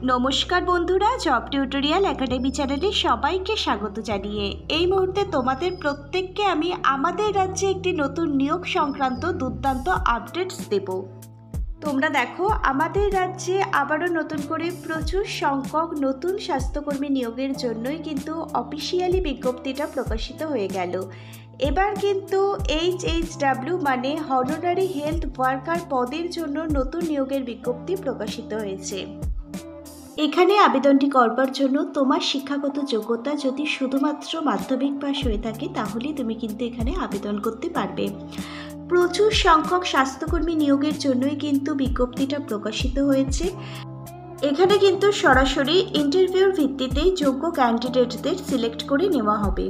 নমস্কার বন্ধুরা, job tutorial academy চ্যানেলে সবাইকে স্বাগত জানিয়ে এই মুহূর্তে তোমাদের প্রত্যেককে আমি আমাদের রাজ্যে একটি নতুন নিয়োগ সংক্রান্ত দুর্দান্ত আপডেটস দেব। তোমরা দেখো, আমাদের রাজ্যে আবারও নতুন করে প্রচুর সংখ্যক নতুন স্বাস্থ্যকর্মী নিয়োগের জন্যই কিন্তু অফিসিয়ালি বিজ্ঞপ্তিটা প্রকাশিত হয়ে গেল। এবার কিন্তু HHW মানে হনোরারি হেলথ ওয়ার্কার পদের জন্য নতুন নিয়োগের বিজ্ঞপ্তি প্রকাশিত হয়েছে। এখানে আবেদনটি করবার জন্য তোমার শিক্ষাগত যোগ্যতা যদি শুধুমাত্র মাধ্যমিক পাস হয়ে থাকে তাহলে তুমি কিন্তু এখানে আবেদন করতে পারবে। প্রচুর সংখ্যক স্বাস্থ্যকর্মী নিয়োগের জন্যই কিন্তু বিজ্ঞপ্তিটা প্রকাশিত হয়েছে। এখানে কিন্তু সরাসরি ইন্টারভিউর ভিত্তিতেই যোগ্য ক্যান্ডিডেটদের সিলেক্ট করে নেওয়া হবে।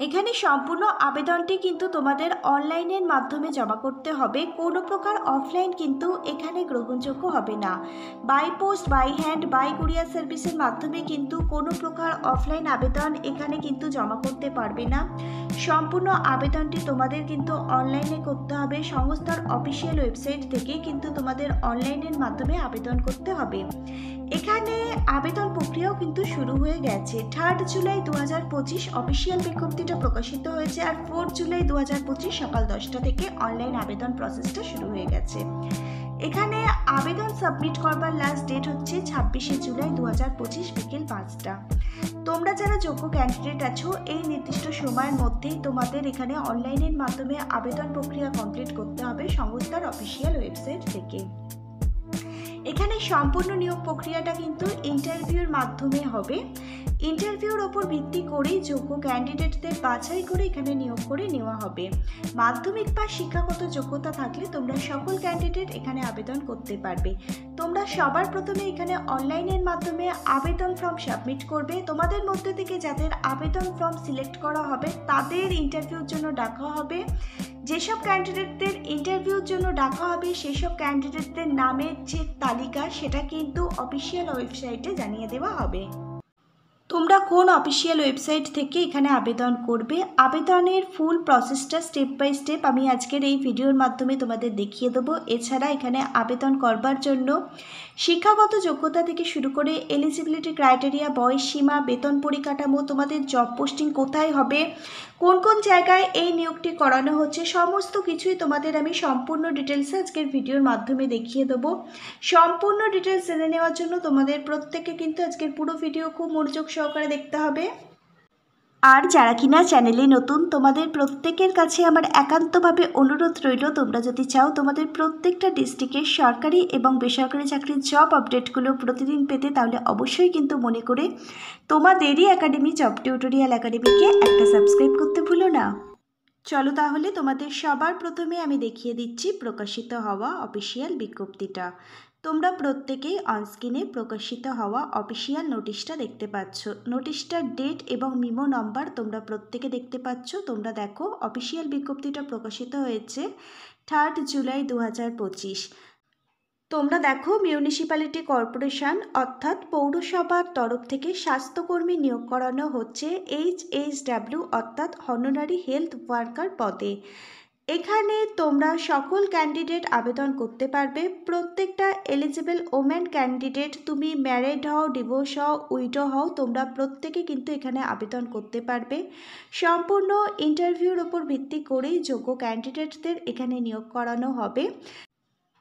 এখানে সম্পূর্ণ আবেদনটি কিন্তু তোমাদের অনলাইনের মাধ্যমে জমা করতে হবে, কোনো প্রকার অফলাইন কিন্তু এখানে গ্রহণযোগ্য হবে না। By post, by hand, by courier সার্ভিসের মাধ্যমে কিন্তু কোনো প্রকার অফলাইন আবেদন এখানে কিন্তু জমা করতে পারবে না। সম্পূর্ণ আবেদনটি তোমাদের কিন্তু অনলাইনে করতে হবে। সংস্থার অফিসিয়াল ওয়েবসাইট থেকে কিন্তু তোমাদের অনলাইনের মাধ্যমে আবেদন করতে হবে। এখানে আবেদন প্রক্রিয়াও কিন্তু শুরু হয়ে গেছে। 3 জুলাই 2025 অফিসিয়াল বিজ্ঞপ্তিটা প্রকাশিত হয়েছে, আর 4 জুলাই 2025 সকাল 10টা থেকে অনলাইন আবেদন প্রসেসটা শুরু হয়ে গেছে। এখানে আবেদন সাবমিট করবার লাস্ট ডেট হচ্ছে 26 জুলাই 2025 বিকেল 5টা। তোমরা যারা যোগ্য ক্যান্ডিডেট আছো এই নির্দিষ্ট সময়ের মধ্যেই তোমাদের এখানে অনলাইনের মাধ্যমে আবেদন প্রক্রিয়া কমপ্লিট করতে হবে সংস্থার অফিসিয়াল ওয়েবসাইট থেকে। এখানে সম্পূর্ণ নিয়োগ প্রক্রিয়াটা কিন্তু ইন্টারভিউর মাধ্যমে হবে। ইন্টারভিউর ওপর ভিত্তি করেই যোগ্য ক্যান্ডিডেটদের বাছাই করে এখানে নিয়োগ করে নেওয়া হবে। মাধ্যমিক বা শিক্ষাগত যোগ্যতা থাকলে তোমরা সকল ক্যান্ডিডেট এখানে আবেদন করতে পারবে। তোমরা সবার প্রথমে এখানে অনলাইনের মাধ্যমে আবেদন ফর্ম সাবমিট করবে। তোমাদের মধ্যে থেকে যাদের আবেদন ফর্ম সিলেক্ট করা হবে তাদের ইন্টারভিউর জন্য ডাকা হবে। যেসব ক্যান্ডিডেটদের ইন্টারভিউর জন্য ডাকা হবে সেসব ক্যান্ডিডেটদের নামের যে তালিকা সেটা কিন্তু অফিসিয়াল ওয়েবসাইটে জানিয়ে দেওয়া হবে। তোমরা কোন অফিসিয়াল ওয়েবসাইট থেকে এখানে আবেদন করবে, আবেদনের ফুল প্রসেসটা স্টেপ বাই স্টেপ আমি আজকের এই ভিডিওর মাধ্যমে তোমাদের দেখিয়ে দেবো। এছাড়া এখানে আবেদন করবার জন্য শিক্ষাগত যোগ্যতা থেকে শুরু করে এলিজিবিলিটি ক্রাইটেরিয়া, বয়স সীমা, বেতন পরিকাঠামো, তোমাদের জব পোস্টিং কোথায় হবে, কোন কোন জায়গায় এই নিয়োগটি করানো হচ্ছে, সমস্ত কিছুই তোমাদের আমি সম্পূর্ণ ডিটেলসে আজকের ভিডিওর মাধ্যমে দেখিয়ে দেবো। সম্পূর্ণ ডিটেলস জেনে নেওয়ার জন্য তোমাদের প্রত্যেককে কিন্তু আজকের পুরো ভিডিও খুব মনোযোগ সহকারে দেখতে হবে। আর যারা কিনা চ্যানেলে নতুন, তোমাদের প্রত্যেকের কাছে আমার একান্তভাবে অনুরোধ রইল, তোমরা যদি চাও তোমাদের প্রত্যেকটা ডিস্ট্রিক্টের সরকারি এবং বেসরকারি চাকরির জব আপডেটগুলো প্রতিদিন পেতে, তাহলে অবশ্যই কিন্তু মনে করে তোমাদেরই একাডেমি জব টিউটোরিয়াল একাডেমিকে একটা সাবস্ক্রাইব করতে ভুলো না। চলো তাহলে তোমাদের সবার প্রথমে আমি দেখিয়ে দিচ্ছি প্রকাশিত হওয়া অফিসিয়াল বিজ্ঞপ্তিটা। তোমরা প্রত্যেকেই অনস্ক্রিনে প্রকাশিত হওয়া অফিসিয়াল নোটিশটা দেখতে পাচ্ছ। নোটিশটার ডেট এবং মিমো নম্বর তোমরা প্রত্যেকে দেখতে পাচ্ছ। তোমরা দেখো, অফিসিয়াল বিজ্ঞপ্তিটা প্রকাশিত হয়েছে 3 জুলাই 2025। তোমরা দেখো, মিউনিসিপ্যালিটি কর্পোরেশন অর্থাৎ পৌরসভার তরফ থেকে স্বাস্থ্যকর্মী নিয়োগ করানো হচ্ছে HHW অর্থাৎ হনোরারি হেলথ ওয়ার্কার পদে। এখানে তোমরা সকল ক্যান্ডিডেট আবেদন করতে পারবে। প্রত্যেকটা এলিজিবল ওমেন ক্যান্ডিডেট, তুমি ম্যারিড হও, ডিভোর্স হও, উইডো হও, তোমরা প্রত্যেকে কিন্তু এখানে আবেদন করতে পারবে। সম্পূর্ণ ইন্টারভিউর ওপর ভিত্তি করেই যোগ্য ক্যান্ডিডেটদের এখানে নিয়োগ করানো হবে।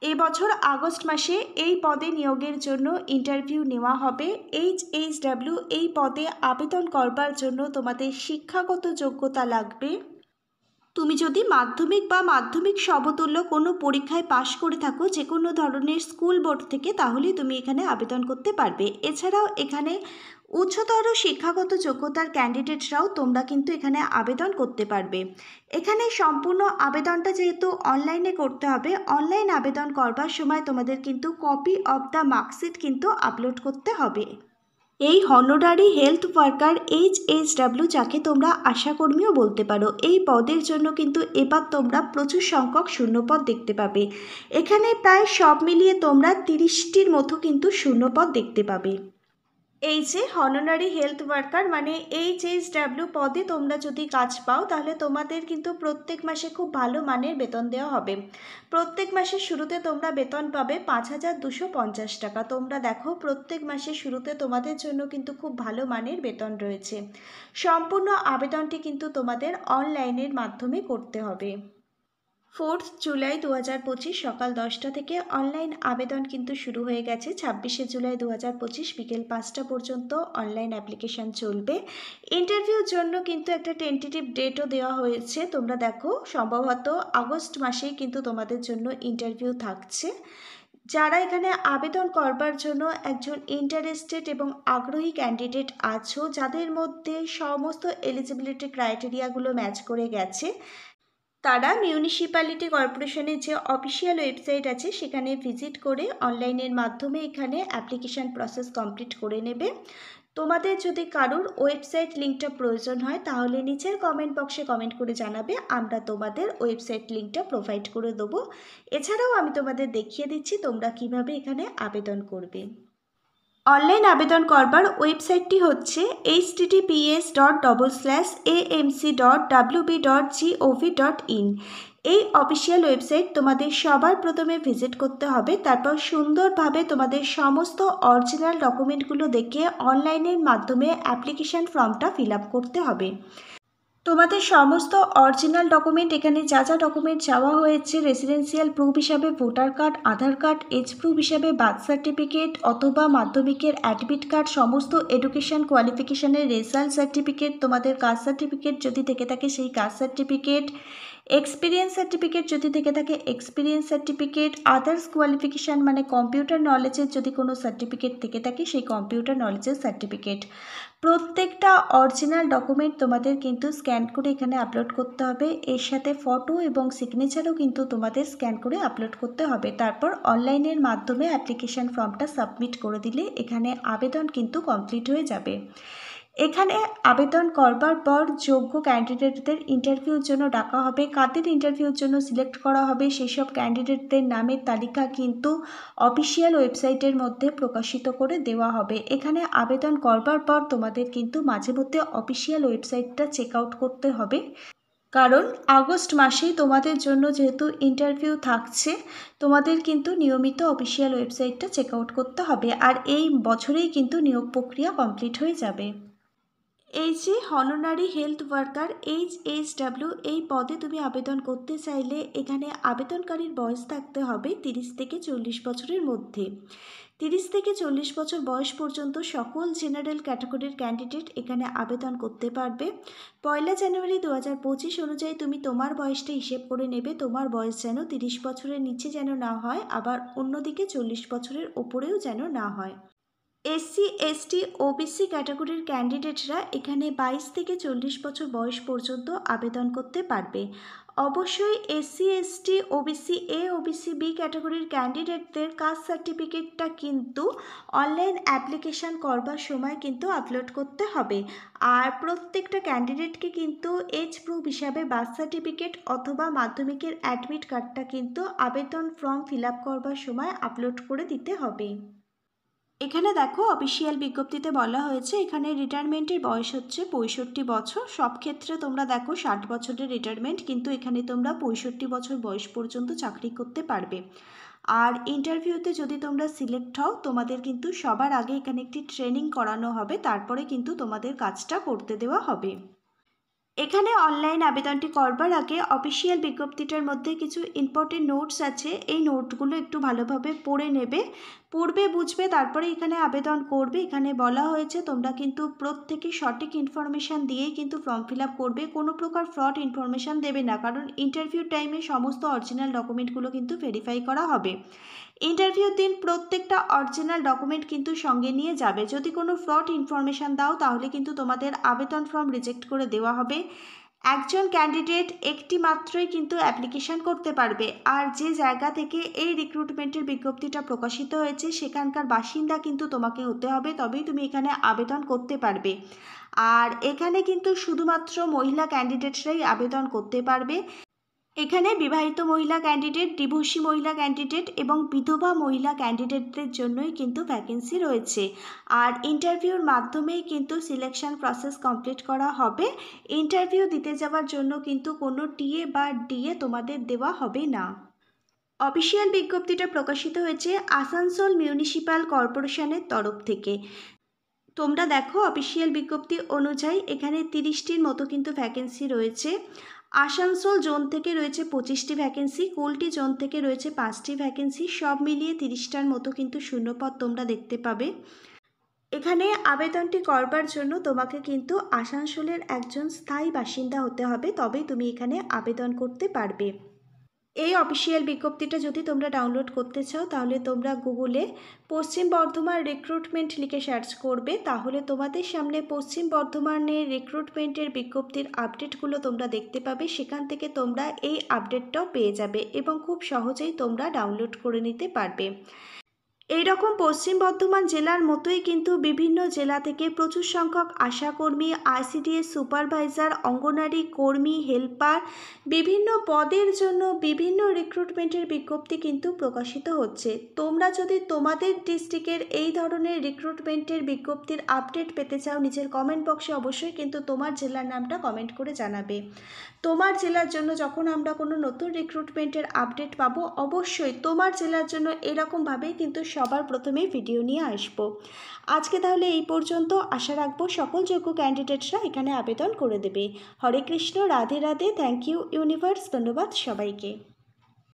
এবছর আগস্ট মাসে এই পদে নিয়োগের জন্য ইন্টারভিউ নেওয়া হবে। HHW এই পদে আবেদন করবার জন্য তোমাদের শিক্ষাগত যোগ্যতা লাগবে। তুমি যদি মাধ্যমিক বা মাধ্যমিক সমতুল্য কোনো পরীক্ষায় পাশ করে থাকো যে কোনো ধরনের স্কুল বোর্ড থেকে, তাহলে তুমি এখানে আবেদন করতে পারবে। এছাড়াও এখানে উচ্চতর শিক্ষাগত যোগ্যতার ক্যান্ডিডেটরাও তোমরা কিন্তু এখানে আবেদন করতে পারবে। এখানে সম্পূর্ণ আবেদনটা যেহেতু অনলাইনে করতে হবে, অনলাইন আবেদন করবার সময় তোমাদের কিন্তু কপি অফ দ্য মার্কশিট কিন্তু আপলোড করতে হবে। এই হনোরারি হেলথ ওয়ার্কার HHW, যাকে তোমরা আশাকর্মীও বলতে পারো, এই পদের জন্য কিন্তু এবার তোমরা প্রচুর সংখ্যক শূন্যপদ দেখতে পাবে। এখানে প্রায় সব মিলিয়ে তোমরা 30টির মতো কিন্তু শূন্যপদ দেখতে পাবে। এই যে হনোনারি হেলথ ওয়ার্কার মানে HSW পদে তোমরা যদি কাজ পাও তাহলে তোমাদের কিন্তু প্রত্যেক মাসে খুব ভালো মানের বেতন দেওয়া হবে। প্রত্যেক মাসের শুরুতে তোমরা বেতন পাবে 5,250 টাকা। তোমরা দেখো প্রত্যেক মাসের শুরুতে তোমাদের জন্য কিন্তু খুব ভালো মানের বেতন রয়েছে। সম্পূর্ণ আবেদনটি কিন্তু তোমাদের অনলাইনের মাধ্যমে করতে হবে। 4 জুলাই 2025 সকাল 10টা থেকে অনলাইন আবেদন কিন্তু শুরু হয়ে গেছে। 26শে জুলাই 2025 বিকেল 5টা পর্যন্ত অনলাইন অ্যাপ্লিকেশান চলবে। ইন্টারভিউর জন্য কিন্তু একটা টেন্টেটিভ ডেটও দেওয়া হয়েছে। তোমরা দেখো সম্ভবত আগস্ট মাসেই কিন্তু তোমাদের জন্য ইন্টারভিউ থাকছে। যারা এখানে আবেদন করবার জন্য একজন ইন্টারেস্টেড এবং আগ্রহী ক্যান্ডিডেট আছো, যাদের মধ্যে সমস্ত এলিজিবিলিটি ক্রাইটেরিয়াগুলো ম্যাচ করে গেছে, তারা মিউনিসিপ্যালিটি কর্পোরেশনের যে অফিসিয়াল ওয়েবসাইট আছে সেখানে ভিজিট করে অনলাইনের মাধ্যমে এখানে অ্যাপ্লিকেশান প্রসেস কমপ্লিট করে নেবে। তোমাদের যদি কারোর ওয়েবসাইট লিঙ্কটা প্রয়োজন হয় তাহলে নিচের কমেন্ট বক্সে কমেন্ট করে জানাবে, আমরা তোমাদের ওয়েবসাইট লিঙ্কটা প্রোভাইড করে দেবো। এছাড়াও আমি তোমাদের দেখিয়ে দিচ্ছি তোমরা কিভাবে এখানে আবেদন করবে। অনলাইন আবেদন করবার ওয়েবসাইটটি হচ্ছে https://amc.wb.gov.in। এই অফিসিয়াল ওয়েবসাইট তোমাদের সবার প্রথমে ভিজিট করতে হবে। তারপর সুন্দরভাবে তোমাদের সমস্ত অরিজিনাল ডকুমেন্টগুলো দেখে অনলাইনের মাধ্যমে অ্যাপ্লিকেশান ফর্মটা ফিল আপ করতে হবে। তোমাদের সমস্ত অরিজিনাল ডকুমেন্ট, এখানে যা যা ডকুমেন্ট চাওয়া হয়েছে, রেসিডেন্সিয়াল প্রুফ হিসাবে ভোটার কার্ড, আধার কার্ড, এজ প্রুফ হিসাবে বার্থ সার্টিফিকেট অথবা মাধ্যমিকের অ্যাডমিট কার্ড, সমস্ত এডুকেশন কোয়ালিফিকেশানের রেজাল্ট সার্টিফিকেট, তোমাদের কাস্ট সার্টিফিকেট যদি থেকে থাকে সেই কাস্ট সার্টিফিকেট, এক্সপিরিয়েন্স সার্টিফিকেট যদি থেকে থাকে এক্সপিরিয়েন্স সার্টিফিকেট, আদার্স কোয়ালিফিকেশান মানে কম্পিউটার নলেজের যদি কোনো সার্টিফিকেট থেকে থাকে সেই কম্পিউটার নলেজের সার্টিফিকেট, প্রত্যেকটা অরিজিনাল ডকুমেন্ট তোমাদের কিন্তু স্ক্যান করে এখানে আপলোড করতে হবে। এর সাথে ফটো এবং সিগনেচারও কিন্তু তোমাদের স্ক্যান করে আপলোড করতে হবে। তারপর অনলাইনের মাধ্যমে অ্যাপ্লিকেশান ফর্মটা সাবমিট করে দিলে এখানে আবেদন কিন্তু কমপ্লিট হয়ে যাবে। এখানে আবেদন করবার পর যোগ্য ক্যান্ডিডেটদের ইন্টারভিউর জন্য ডাকা হবে। কাদের ইন্টারভিউর জন্য সিলেক্ট করা হবে সেই সব ক্যান্ডিডেটদের নামের তালিকা কিন্তু অফিসিয়াল ওয়েবসাইটের মধ্যে প্রকাশিত করে দেওয়া হবে। এখানে আবেদন করবার পর তোমাদের কিন্তু মাঝে মধ্যে অফিসিয়াল ওয়েবসাইটটা চেক আউট করতে হবে, কারণ আগস্ট মাসেই তোমাদের জন্য যেহেতু ইন্টারভিউ থাকছে, তোমাদের কিন্তু নিয়মিত অফিসিয়াল ওয়েবসাইটটা চেক আউট করতে হবে। আর এই বছরেই কিন্তু নিয়োগ প্রক্রিয়া কমপ্লিট হয়ে যাবে। এই যে হনোনারি হেলথ ওয়ার্কার HSW এই পদে তুমি আবেদন করতে চাইলে এখানে আবেদনকারীর বয়স থাকতে হবে 30 থেকে 40 বছরের মধ্যে। 30 থেকে 40 বছর বয়স পর্যন্ত সকল জেনারেল ক্যাটাগরির ক্যান্ডিডেট এখানে আবেদন করতে পারবে। 1 জানুয়ারি 2025 অনুযায়ী তুমি তোমার বয়সটা হিসেব করে নেবে। তোমার বয়স যেন 30 বছরের নিচে যেন না হয়, আবার অন্যদিকে 40 বছরের ওপরেও যেন না হয়। SC, ST, OBC ক্যাটাগরির ক্যান্ডিডেটরা এখানে 22 থেকে 40 বছর বয়স পর্যন্ত আবেদন করতে পারবে। অবশ্যই SC, ST, OBC A, OBC B ক্যাটাগরির ক্যান্ডিডেটদের কাস্ট সার্টিফিকেটটা কিন্তু অনলাইন অ্যাপ্লিকেশান করবার সময় কিন্তু আপলোড করতে হবে। আর প্রত্যেকটা ক্যান্ডিডেটকে কিন্তু এজ প্রুফ হিসাবে বার্থ সার্টিফিকেট অথবা মাধ্যমিকের অ্যাডমিট কার্ডটা কিন্তু আবেদন ফর্ম ফিল আপ করবার সময় আপলোড করে দিতে হবে। এখানে দেখো অফিসিয়াল বিজ্ঞপ্তিতে বলা হয়েছে এখানে রিটায়ারমেন্টের বয়স হচ্ছে 65 বছর। সব ক্ষেত্রে তোমরা দেখো 60 বছরের রিটায়ারমেন্ট, কিন্তু এখানে তোমরা 65 বছর বয়স পর্যন্ত চাকরি করতে পারবে। আর ইন্টারভিউতে যদি তোমরা সিলেক্ট হও তোমাদের কিন্তু সবার আগে এখানে একটি ট্রেনিং করানো হবে, তারপরে কিন্তু তোমাদের কাজটা করতে দেওয়া হবে। এখানে অনলাইন আবেদনটি করবার আগে অফিসিয়াল বিজ্ঞপ্তিটার মধ্যে কিছু ইম্পর্টেন্ট নোটস আছে, এই নোটগুলো একটু ভালোভাবে পড়ে নেবে, পড়বে বুঝবে তারপরে এখানে আবেদন করবে। এখানে বলা হয়েছে তোমরা কিন্তু প্রত্যেকে সঠিক ইনফরমেশান দিয়েই কিন্তু ফর্ম ফিল আপ করবে, কোনো প্রকার ফ্রড ইনফরমেশান দেবে না, কারণ ইন্টারভিউ টাইমে সমস্ত অরিজিনাল ডকুমেন্টগুলো কিন্তু ভেরিফাই করা হবে। ইন্টারভিউর দিন প্রত্যেকটা অরিজিনাল ডকুমেন্ট কিন্তু সঙ্গে নিয়ে যাবে। যদি কোনো ফ্রড ইনফরমেশান দাও তাহলে কিন্তু তোমাদের আবেদন ফর্ম রিজেক্ট করে দেওয়া হবে। একজন ক্যান্ডিডেট একটি মাত্রই কিন্তু অ্যাপ্লিকেশান করতে পারবে। আর যে জায়গা থেকে এই রিক্রুটমেন্টের বিজ্ঞপ্তিটা প্রকাশিত হয়েছে সেখানকার বাসিন্দা কিন্তু তোমাকে হতে হবে, তবেই তুমি এখানে আবেদন করতে পারবে। আর এখানে কিন্তু শুধুমাত্র মহিলা ক্যান্ডিডেটরাই আবেদন করতে পারবে। এখানে বিবাহিত মহিলা ক্যান্ডিডেট, ডিভোর্সি মহিলা ক্যান্ডিডেট এবং বিধবা মহিলা ক্যান্ডিডেটদের জন্যই কিন্তু ভ্যাকেন্সি রয়েছে। আর ইন্টারভিউর মাধ্যমেই কিন্তু সিলেকশন প্রসেস কমপ্লিট করা হবে। ইন্টারভিউ দিতে যাওয়ার জন্য কিন্তু কোনো টিএ বা ডিএ তোমাদের দেওয়া হবে না। অফিসিয়াল বিজ্ঞপ্তিটা প্রকাশিত হয়েছে আসানসোল মিউনিসিপ্যাল কর্পোরেশনের তরফ থেকে। তোমরা দেখো অফিসিয়াল বিজ্ঞপ্তি অনুযায়ী এখানে 30টির মতো কিন্তু ভ্যাকেন্সি রয়েছে। আসানসোল জোন থেকে রয়েছে 25টি ভ্যাকেন্সি, কুলটি জোন থেকে রয়েছে 5টি ভ্যাকেন্সি, সব মিলিয়ে 30টার মতো কিন্তু শূন্যপদ তোমরা দেখতে পাবে। এখানে আবেদনটি করবার জন্য তোমাকে কিন্তু আসানসোলের একজন স্থায়ী বাসিন্দা হতে হবে, তবেই তুমি এখানে আবেদন করতে পারবে। এই অফিসিয়াল বিজ্ঞপ্তিটা যদি তোমরা ডাউনলোড করতে চাও তাহলে তোমরা গুগলে পশ্চিম বর্ধমান রিক্রুটমেন্ট লিখে সার্চ করবে, তাহলে তোমাদের সামনে পশ্চিম বর্ধমানের রিক্রুটমেন্টের বিজ্ঞপ্তির আপডেটগুলো তোমরা দেখতে পাবে। সেখান থেকে তোমরা এই আপডেটটাও পেয়ে যাবে এবং খুব সহজেই তোমরা ডাউনলোড করে নিতে পারবে। এইরকম পশ্চিম বর্ধমান জেলার মতোই কিন্তু বিভিন্ন জেলা থেকে প্রচুর সংখ্যক আশাকর্মী, আইসিডিএস সুপারভাইজার, অঙ্গনারী কর্মী, হেল্পার, বিভিন্ন পদের জন্য বিভিন্ন রিক্রুটমেন্টের বিজ্ঞপ্তি কিন্তু প্রকাশিত হচ্ছে। তোমরা যদি তোমাদের ডিস্ট্রিক্টের এই ধরনের রিক্রুটমেন্টের বিজ্ঞপ্তির আপডেট পেতে চাও, নিচের কমেন্ট বক্সে অবশ্যই কিন্তু তোমার জেলার নামটা কমেন্ট করে জানাবে। তোমার জেলার জন্য যখন আমরা কোনো নতুন রিক্রুটমেন্টের আপডেট পাবো, অবশ্যই তোমার জেলার জন্য এরকমভাবেই কিন্তু সবার প্রথমে ভিডিও নিয়ে আসব। আজকে তাহলে এই পর্যন্ত। আশা রাখবো সকল যোগ্য ক্যান্ডিডেটরা এখানে আবেদন করে দেবে। হরে Krishna, Radhe Radhe, thank you universe, ধন্যবাদ সবাইকে।